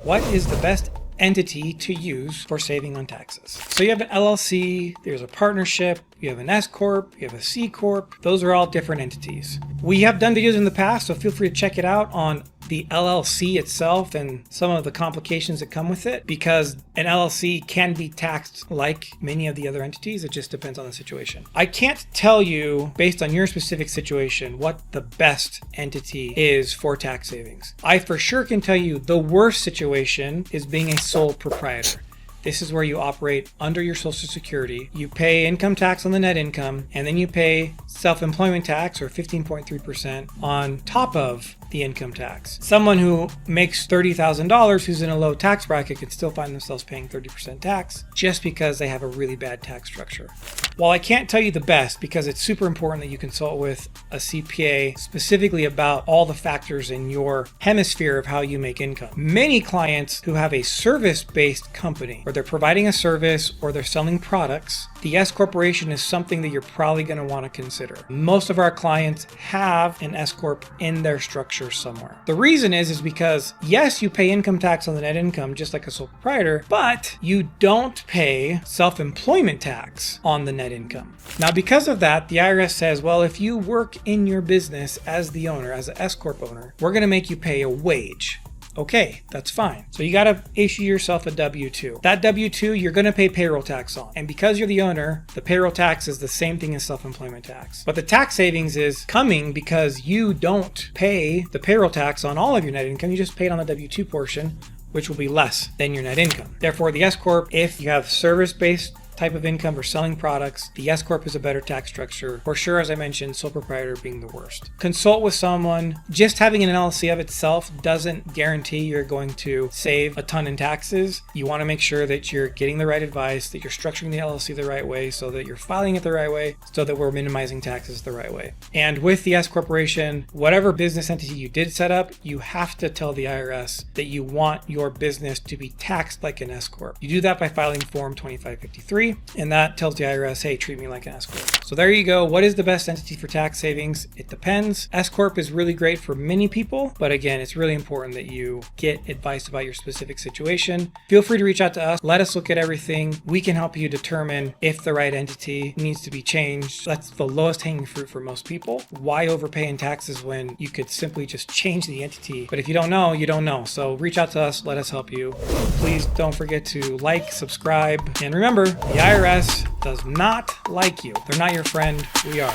What is the best entity to use for saving on taxes? So you have an LLC, there's a partnership, you have an S-CORP, you have a C-CORP. Those are all different entities. We have done videos in the past, so feel free to check it out on the LLC itself and some of the complications that come with it, because an LLC can be taxed like many of the other entities. It just depends on the situation. I can't tell you, based on your specific situation, what the best entity is for tax savings. I for sure can tell you the worst situation is being a sole proprietor. This is where you operate under your Social Security. You pay income tax on the net income, and then you pay self-employment tax, or 15.3%, on top of the income tax. Someone who makes $30,000 who's in a low tax bracket could still find themselves paying 30% tax just because they have a really bad tax structure. While I can't tell you the best, because it's super important that you consult with a CPA specifically about all the factors in your hemisphere of how you make income. Many clients who have a service-based company, or they're providing a service or they're selling products, the S corporation is something that you're probably going to want to consider. Most of our clients have an S corp in their structure somewhere. The reason is because yes, you pay income tax on the net income just like a sole proprietor, but you don't pay self-employment tax on the net income. Now, because of that, the IRS says, well, if you work in your business as the owner, as an S corp owner, we're going to make you pay a wage. Okay, that's fine. So you got to issue yourself a W-2. That W-2, you're going to pay payroll tax on. And because you're the owner, the payroll tax is the same thing as self-employment tax. But the tax savings is coming because you don't pay the payroll tax on all of your net income. You just pay it on the W-2 portion, which will be less than your net income. Therefore, the S corp, if you have service-based type of income or selling products, the S corp is a better tax structure. For sure, as I mentioned, sole proprietor being the worst. Consult with someone. Just having an LLC of itself doesn't guarantee you're going to save a ton in taxes. You want to make sure that you're getting the right advice, that you're structuring the LLC the right way, so that you're filing it the right way, so that we're minimizing taxes the right way. And with the S corporation, whatever business entity you did set up, you have to tell the IRS that you want your business to be taxed like an S corp. You do that by filing Form 2553. And that tells the IRS, hey, treat me like an S corp. So there you go. What is the best entity for tax savings? It depends. S corp is really great for many people, but again, it's really important that you get advice about your specific situation. Feel free to reach out to us. Let us look at everything. We can help you determine if the right entity needs to be changed. That's the lowest hanging fruit for most people. Why overpay in taxes when you could simply just change the entity? But if you don't know, you don't know. So reach out to us. Let us help you. Please don't forget to like, subscribe, and remember, the IRS does not like you. They're not your friend. We are.